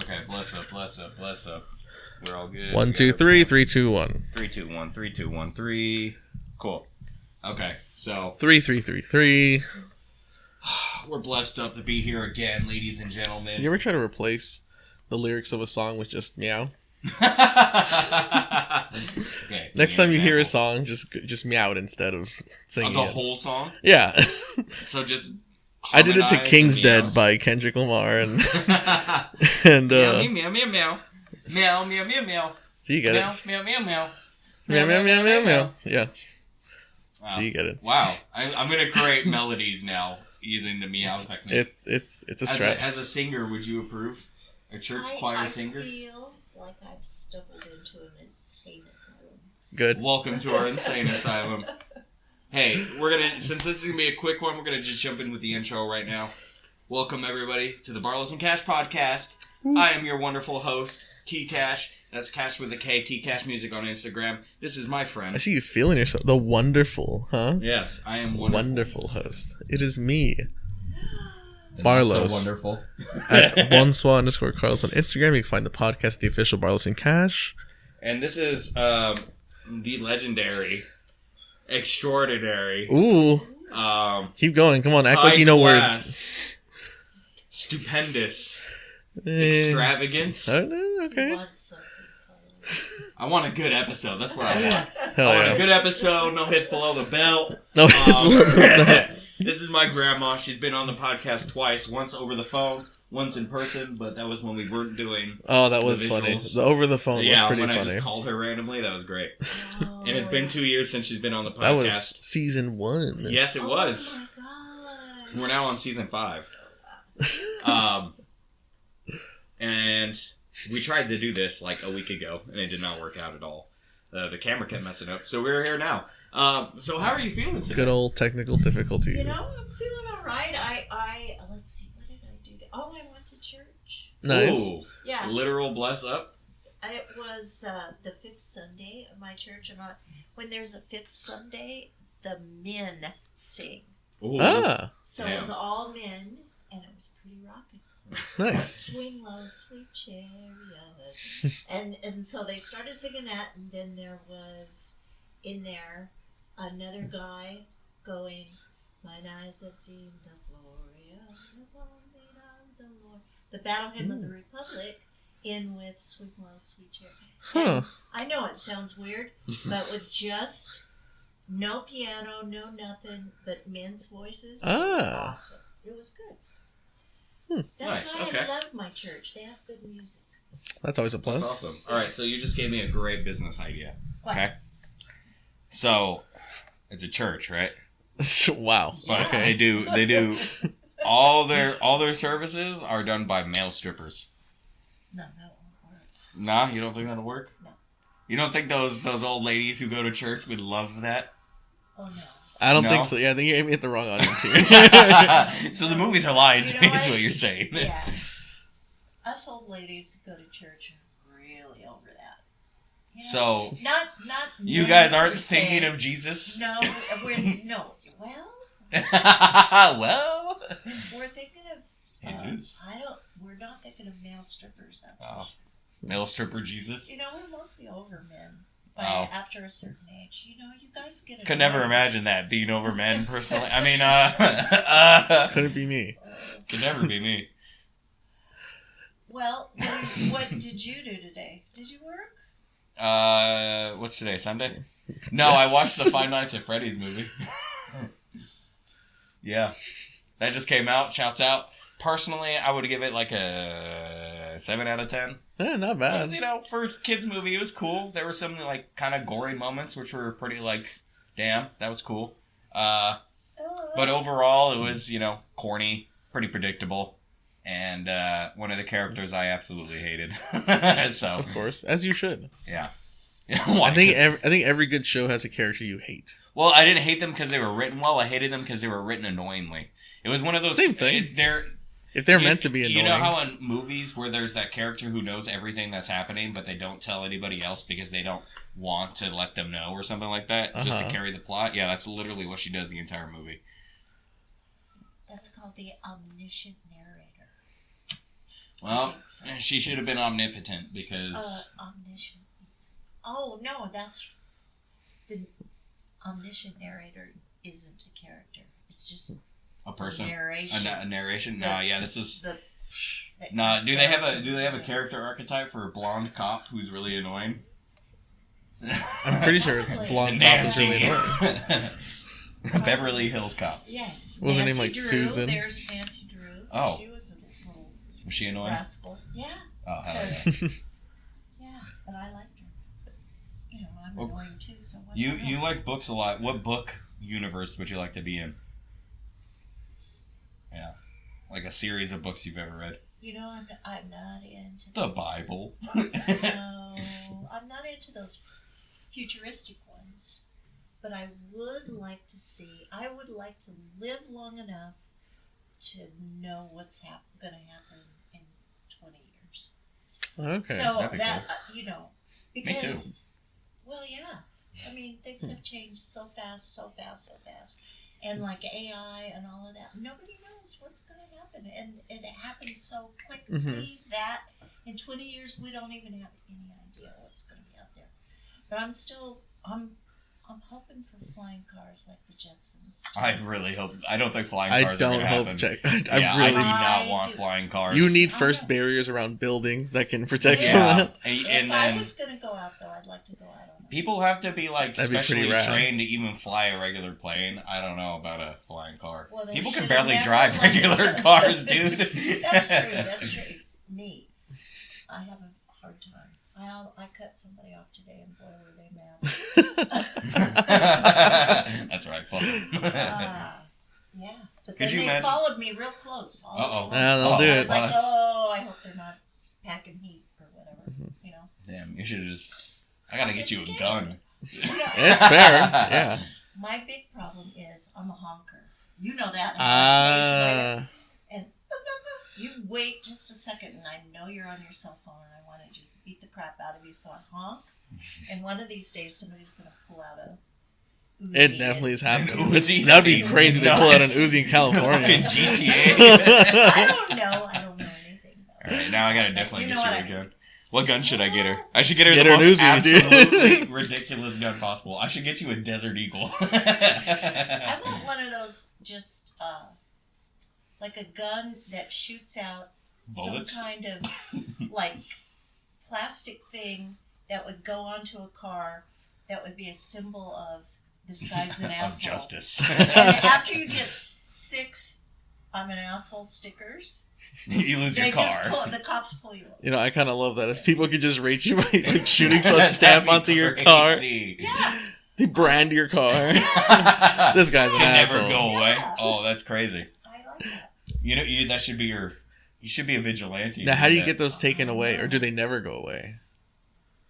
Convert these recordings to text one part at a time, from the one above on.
Okay, bless up, bless up, bless up. We're all good. 1, 2, 3, 3, 2, 1. 3, 2, 1, 3, 2, 1, 3. Cool. Okay, so 3, 3, 3, 3. we're blessed up to be here again, ladies and gentlemen. You ever try to replace the lyrics of a song with just meow? Okay. Next time you hear a song, just meow it instead of singing the it. whole song? Yeah. So just I did it to King's Dead meows. by Kendrick Lamar and and meow meow meow meow meow meow meow meow. So you get meow, it. meow meow meow Meow meow meow meow meow. Yeah. Wow. So you get it. Wow. I'm gonna create melodies now using the meow technique. It's a stretch. As a singer, would you approve? A church choir singer? I feel like I've stumbled into an insane asylum. Good. Welcome to our insane asylum. Hey, since this is gonna be a quick one, we're gonna just jump in with the intro right now. Welcome everybody to the Barlos Kash podcast. I am your wonderful host, T Cash. That's Cash with a K, T Cash Music on Instagram. This is my friend. I see you feeling yourself. The wonderful, huh? Yes, I am wonderful. Wonderful host. It is me, Barlos. Barlos. So wonderful. At bonsoir_Carlos on Instagram. You can find the podcast, The Official Barlos and Cash. And this is the legendary, extraordinary. Ooh. Keep going. Come on. Act like you know words. Stupendous. Extravagant. Okay. I want a good episode. That's what I want. Hell I want yeah. a good episode. No hits below the belt. No hits below the belt. This is my grandma. She's been on the podcast twice. Once over the phone, once in person. But that was when we weren't doing. Oh, that was the funny. visuals. The over the phone was pretty when funny. I just called her randomly, that was great. Oh, And it's been 2 years since she's been on the podcast. That was season 1. Yes, it was. Oh my god. We're now on season 5. And we tried to do this like a week ago, and it did not work out at all. The camera kept messing up, so we're here now. So how are you feeling today? Good old technical difficulties. You know, I'm feeling alright. I let's see, what did I do? I went to church. Nice. Ooh, Yeah. literal bless up. It was the 5th Sunday of my church, and when there's a 5th Sunday, the men sing. Ooh. Ah, So it was all men, and it was pretty rocking. nice. Swing low, sweet chariot. and so they started singing that, and then there was in there another guy going, "Mine eyes have seen the glory of the Lord." The Battle Hymn of the Republic in with Swing Low, Sweet Chariot. Huh. And I know it sounds weird, but with just no piano, no nothing, but men's voices, it was awesome. It was good. That's Nice, why okay. I love my church. They have good music. That's always a plus. That's awesome. All right, so you just gave me a great business idea. What? Okay. So it's a church, right? Wow. But Okay. they do all their services are done by male strippers. No, that won't work. Nah, you don't think that'll work? No. You don't think those old ladies who go to church would love that? Oh no. I don't No? think so. Yeah, I think you hit the wrong audience here. So the movies are lying to You me, know is what? what you're saying. Yeah. Us old ladies who go to church are really over that. You know? So not you men guys aren't per se. thinking of Jesus? No, no. Well, Well, we're thinking of Jesus. We're not thinking of male strippers. That's Oh. for sure. Male stripper Jesus. You know, we're mostly over men. Oh. After a certain age, you know, you guys get it. Could never imagine that being over men personally. I mean, Couldn't be me. could never be me. Well, what did you do today? Did you work? What's today? Sunday? No, I watched the Five Nights at Freddy's movie. Yeah, that just came out. Shouts out. Personally, I would give it like a 7 out of 10. Yeah, not bad. You know, for a kids movie, it was cool. There were some like kind of gory moments, which were pretty like, damn, that was cool. But overall, it was corny, pretty predictable, and one of the characters I absolutely hated. So Of course, as you should. yeah. I think every good show has a character you hate. Well, I didn't hate them because they were written well. I hated them because they were written annoyingly. It was one of those Same thing. They're If they're meant to be annoying. You know how in movies where there's that character who knows everything that's happening, but they don't tell anybody else because they don't want to let them know or something like that, just to carry the plot? Yeah, that's literally what she does the entire movie. That's called the omniscient narrator. Well, she should have been omnipotent because... Omniscient. Oh, no, that's... The omniscient narrator isn't a character. It's just... A person? A narration. A narration? The, No, yeah, this is... No, do they have a character archetype for a blonde cop who's really annoying? I'm pretty sure it's blonde cop is really annoying. Beverly Hills Cop. Yes. What was her Nancy name, like Drew. Susan? There's Nancy Drew. Oh. She was a little Was she annoying? rascal. Yeah. Oh, hell yeah. Yeah, but I liked her. But, I'm Well, annoying too, so what You like books a lot. What book universe would you like to be in? Yeah. Like a series of books you've ever read. I'm not into The those. Bible. No, I'm not into those futuristic ones. But I would like to live long enough to know what's going to happen in 20 years. Okay. So be that, cool. because, Me too. well, yeah. I mean, things have changed so fast. And like AI and all of that, nobody knows what's going to happen. And it happens so quickly that in 20 years, we don't even have any idea what's going to be out there. But I'm hoping for flying cars like the Jetsons. I really hope. I don't think flying cars I are don't going to happen. I I do really. not want flying cars. You need first barriers around buildings that can protect from Yeah. that. And If I then was going to go out, though, I'd like to go out on people have to be like That'd be pretty specially rad. trained to even fly a regular plane. I don't know about a flying car. Well, they People can should've barely never drive let regular the- cars, dude. That's true. Me. I have a hard time. I cut somebody off today, and boy, were they mad. That's right. Fuck 'em. Yeah. But Could then you they imagine- followed me real close. all Uh-oh. day long. Yeah, they'll Oh, do I it. was like, that's- I hope they're not packing heat or whatever. Damn, you should have just. I gotta get It's you a scary. gun. It's fair. Yeah. My big problem is I'm a honker. You know that. And you wait just a second, and I know you're on your cell phone, and I want to just beat the crap out of you, so I honk. And one of these days, somebody's going to pull out a Uzi. It definitely is happening. An Uzi? That'd be crazy. They pull out an Nuts. Uzi in Fucking California. GTA. I don't know anything. Alright, now I gotta definitely You know get what you a gun. What gun should I get her? I should get her Get the her an most Uzi, dude. absolutely ridiculous gun possible. I should get you a Desert Eagle. I want one of those just like a gun that shoots out Bullets? some kind of like plastic thing that would go onto a car that would be a symbol of this guy's an Of asshole. justice. And after you get 6 I'm an asshole stickers, You lose your they just car. the cops pull you over. You know, I kind of love that. If people could just rate you by like, shooting some stamp onto your car, Crazy. Yeah. they brand your car. This guy's an Can asshole. never go away. Yeah. Oh, that's crazy. I like that. You know, that should be your. You should be a vigilante. Now, how do you That- get those taken away, or do they never go away?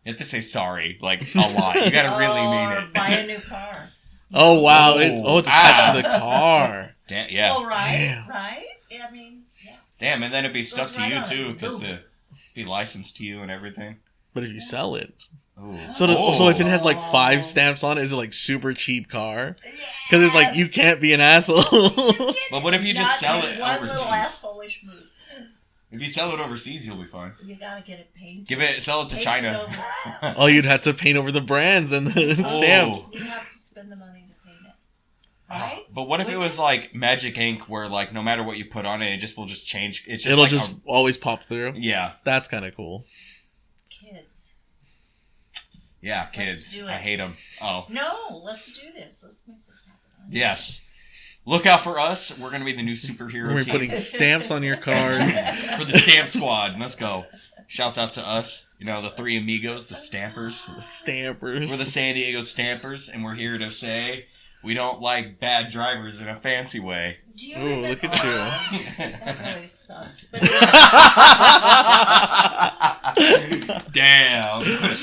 You have to say sorry, like a lot. You gotta really mean Or it. buy a new car. Oh wow! Oh, It's attached to the car. Damn, yeah. Oh, right, Damn. right. I mean, yeah. Damn, and then it'd be stuck Goes to right you on too, it. because Boom. it'd be licensed to you and everything. But if you sell it, Ooh. so if it has like Oh. 5 stamps on it, is it like super cheap car? Because it's like you Yes. can't be an asshole. But what if you just Not sell it one overseas? little asshole-ish move. If you sell it overseas, you'll be fine. You gotta get it painted. Sell it to Paint China. it over. Oh, you'd have to paint over the brands and the stamps. You'd have to spend the money to paint it, right? But what if it Wouldn't was like Magic Ink, where like no matter what you put on it, will just change. It's just It'll like just always pop through. yeah, That's kind of cool. Kids. yeah, kids. do it. I hate them. Oh, No, let's do this. Let's make this happen. yes. Look out for us. We're gonna be the new superhero We're team putting stamps on your cars. for the Stamp Squad. Let's go. Shouts out to us. You know, the 3 amigos, the Stampers. The stampers. We're the San Diego Stampers, and we're here to say we don't like bad drivers in a fancy way. Do you Ooh, remember? look at you. That really sucked. But Damn. do you remember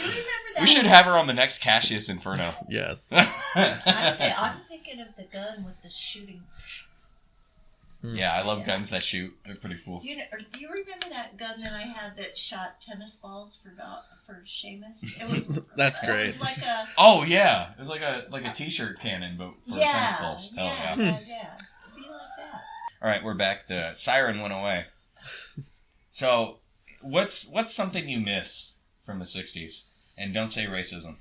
that? We should have her on the next Cassius Inferno. Yes. I'm thinking of the gun with the shooting. Yeah, I love guns that shoot. They're pretty cool. You know, do you remember that gun that I had that shot tennis balls for Seamus? It was That's It great. was like a Oh yeah, it was like a t-shirt cannon, but for tennis balls. yeah, Oh yeah. yeah. It'd be like that. All right, we're back. The siren went away. So what's something you miss from the 60s? And don't say racism.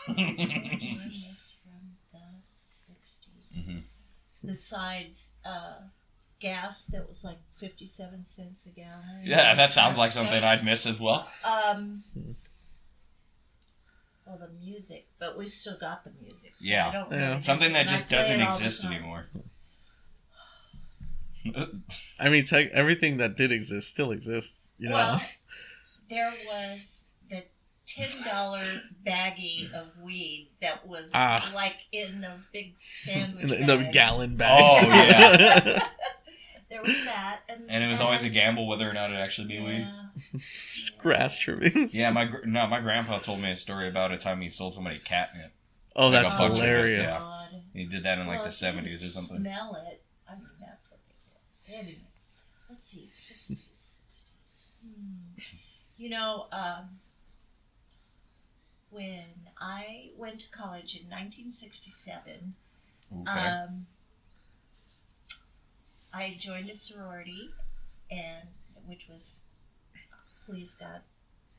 What do I miss from the 60s? Mm-hmm. Besides gas that was like 57 cents a gallon. Yeah, that sounds like something I'd miss as well. Well, the music, but we've still got the music. So yeah. I don't really something that just doesn't exist anymore. I mean, everything that did exist still exists. You know? Well, there was the $10 baggie of weed that was like in those big sandwich in the gallon bags. Oh, yeah. There was that. And it was always a gamble whether or not it actually be weed. Just grass trimmings. Yeah, my grandpa told me a story about a time he sold somebody catnip. Oh, like that's hilarious. Yeah. He did that in like the 70s or something. Smell it. I mean, that's what they did. Anyway, let's see, 60s. You know, when I went to college in 1967, okay. I joined a sorority, which was, please God,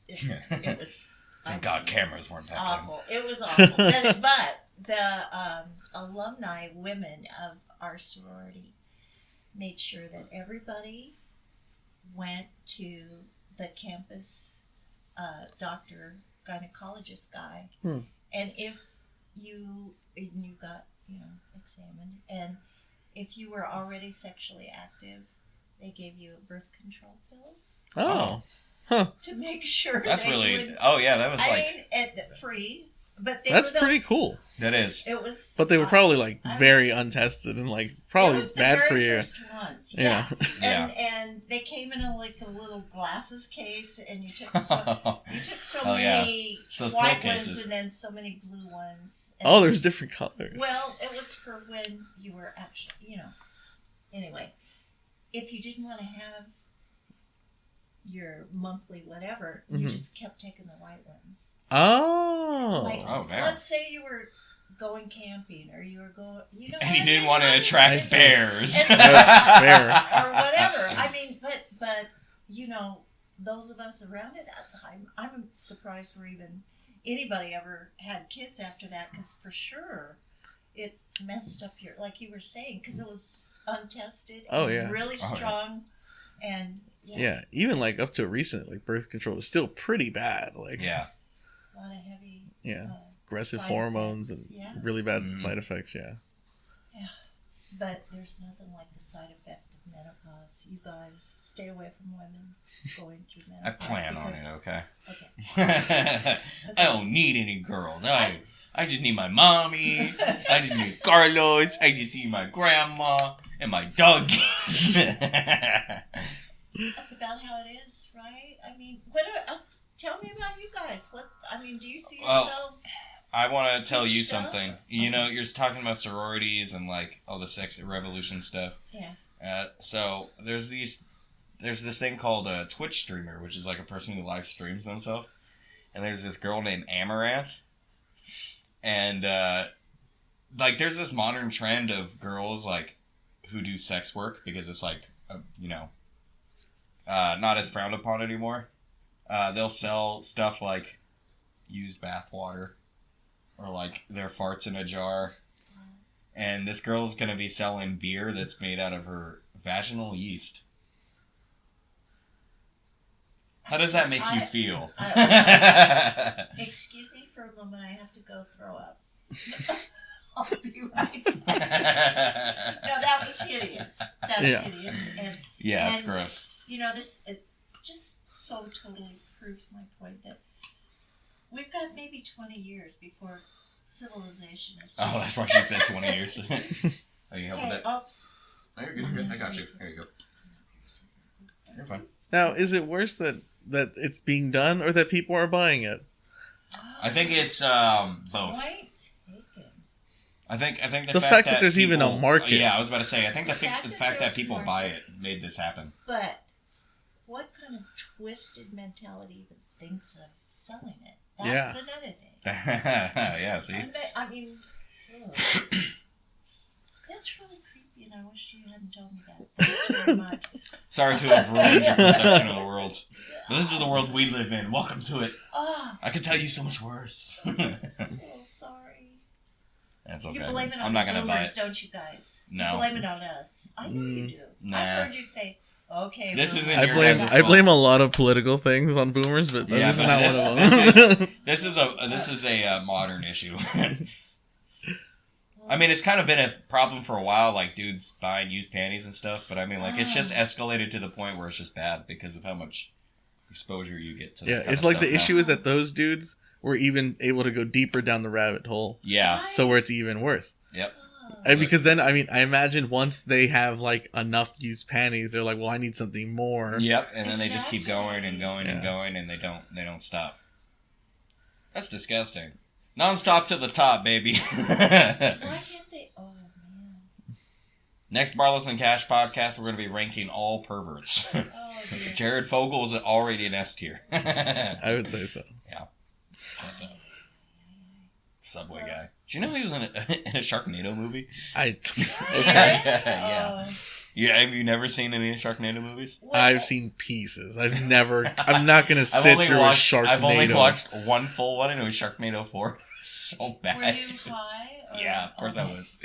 it was. Thank God cameras weren't back awful. Then. It was awful. But the alumni women of our sorority made sure that everybody went to the campus doctor, gynecologist guy, and if you got examined, and if you were already sexually active, they gave you birth control pills. Oh. Huh. To make sure that's that really. you would, oh yeah, that was free. But that's pretty cool. That is. It was. But they were probably very untested and like probably bad for you. First ones. Yeah. And they came in a little glasses case, and you took so many white ones and then so many blue ones. And there's different colors. Well, it was for when you were actually, Anyway, if you didn't want to have your monthly whatever, you just kept taking the white ones. Oh. Let's say you were going camping, or you were going, and you didn't want to attract bears. Fair. Or whatever. I mean, but those of us around at that time, I'm surprised where even anybody ever had kids after that, because for sure it messed up your, like you were saying, because it was untested and really strong, and yeah, even like up to recent, like birth control is still pretty bad. Like a lot of heavy, aggressive hormones and really bad side effects. Yeah, but there's nothing like the side effect of menopause. You guys stay away from women going through menopause. I plan on it. Okay. I don't need any girls. I just need my mommy. I just need Carlos. I just need my grandma and my doggies. That's about how it is, right? I mean, tell me about you guys. Do you see yourselves? I want to tell you something. You're talking about sororities and like all the sex revolution stuff. Yeah. So there's this thing called a Twitch streamer, which is like a person who live streams themselves. And there's this girl named Amaranth. And there's this modern trend of girls like who do sex work because it's like not as frowned upon anymore. They'll sell stuff like used bath water or like their farts in a jar. And this girl's going to be selling beer that's made out of her vaginal yeast. How does that make you feel? Excuse me for a moment. I have to go throw up. I'll be right back. No, that was hideous. That's hideous. And it's gross. It just so totally proves my point that we've got maybe 20 years before civilization is just... Oh, that's why she said 20 years. Are you helping that? Oops. Oh, you're good, you're good. I got you. There you go. You're fine. Now, is it worse that it's being done or that people are buying it? I think it's both. Point taken. I think the fact that there's even a market. Yeah, I was about to say. I think the fact that people buy it made this happen. But what kind of twisted mentality even thinks of selling it? That's another thing. Yeah, see? I mean, that's really creepy. I wish you hadn't told me that. Thanks very much. Sorry to have ruined your perception of the world. But this is the world we live in. Welcome to it. Oh, I could tell you so much worse. so sorry. That's okay. You blame it on I'm not gonna buy boomers, it. don't you guys? No. You blame it on us. I know you do. Nah. I've heard you say, okay, This boomers. isn't I your blame guys' I fault. blame a lot of political things on boomers, but Yeah, this is but not this- one of them. This is a modern issue. I mean, it's kind of been a problem for a while, like dudes buying used panties and stuff. But I mean, like, it's just escalated to the point where it's just bad because of how much exposure you get to. Yeah, that kind it's of like stuff the now. issue is that those dudes were even able to go deeper down the rabbit hole. Yeah. So where it's even worse. Yep. And because then, I mean, I imagine once they have like enough used panties, they're like, well, I need something more. Yep. And then they just keep Exactly. going and going and Yeah. going, and they don't stop. That's disgusting. Non-stop to the top, baby. Why can't they? Oh, man. Next Barlos and Cash podcast, we're going to be ranking all perverts. Oh, dear. Jared Fogle is already an S tier. I would say so. That's a Subway guy. Did you know he was in a Sharknado movie? I Yeah. Oh. Yeah, have you never seen any of the Sharknado movies? What- I've seen pieces. I'm not gonna I've sit only through watched, a Sharknado. I've only watched one full one, and it was Sharknado 4. So bad. Were you high? Or- Yeah, of course I oh. was.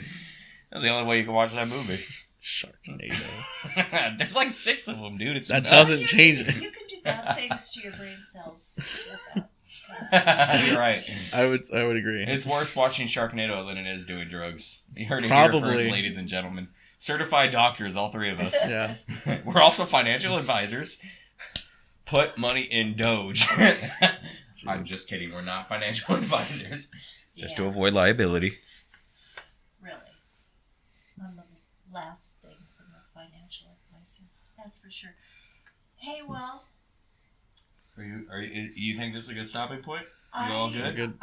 That's the only way you can watch that movie. Sharknado. There's like 6 of them, dude. It's That nuts. doesn't change it. You can do bad things to your brain cells with that. You're right. I would agree. It's worse watching Sharknado than it is doing drugs. You heard it here Probably. first, ladies and gentlemen. Certified doctors, all 3 of us. Yeah. We're also financial advisors. Put money in Doge. I'm just kidding. We're not financial advisors. Just to Yeah, avoid liability. really. I'm the last thing from a financial advisor. That's for sure. Hey, well, You think this is a good stopping point? You all good? Good.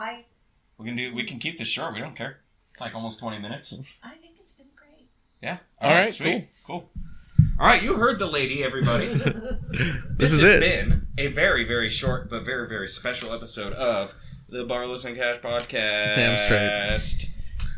We can keep this short. We don't care. It's like almost 20 minutes. I think it's been great. Yeah. All right, Sweet. Cool. All right, you heard the lady, everybody. This is has it. been a very, very short but very, very special episode of the Barlos and Cash podcast. Damn straight.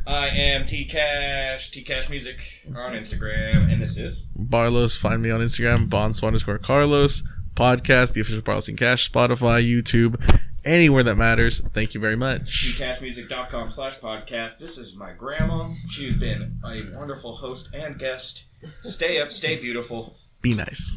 I am T Cash Music on Instagram, and this is Barlos, find me on Instagram, Bonds_Carlos, podcast, the official Barlos and Cash, Spotify, YouTube, anywhere that matters. Thank you very much. tcashmusic.com/podcast. This is my grandma. She's been a wonderful host and guest. Stay up, stay beautiful. Be nice.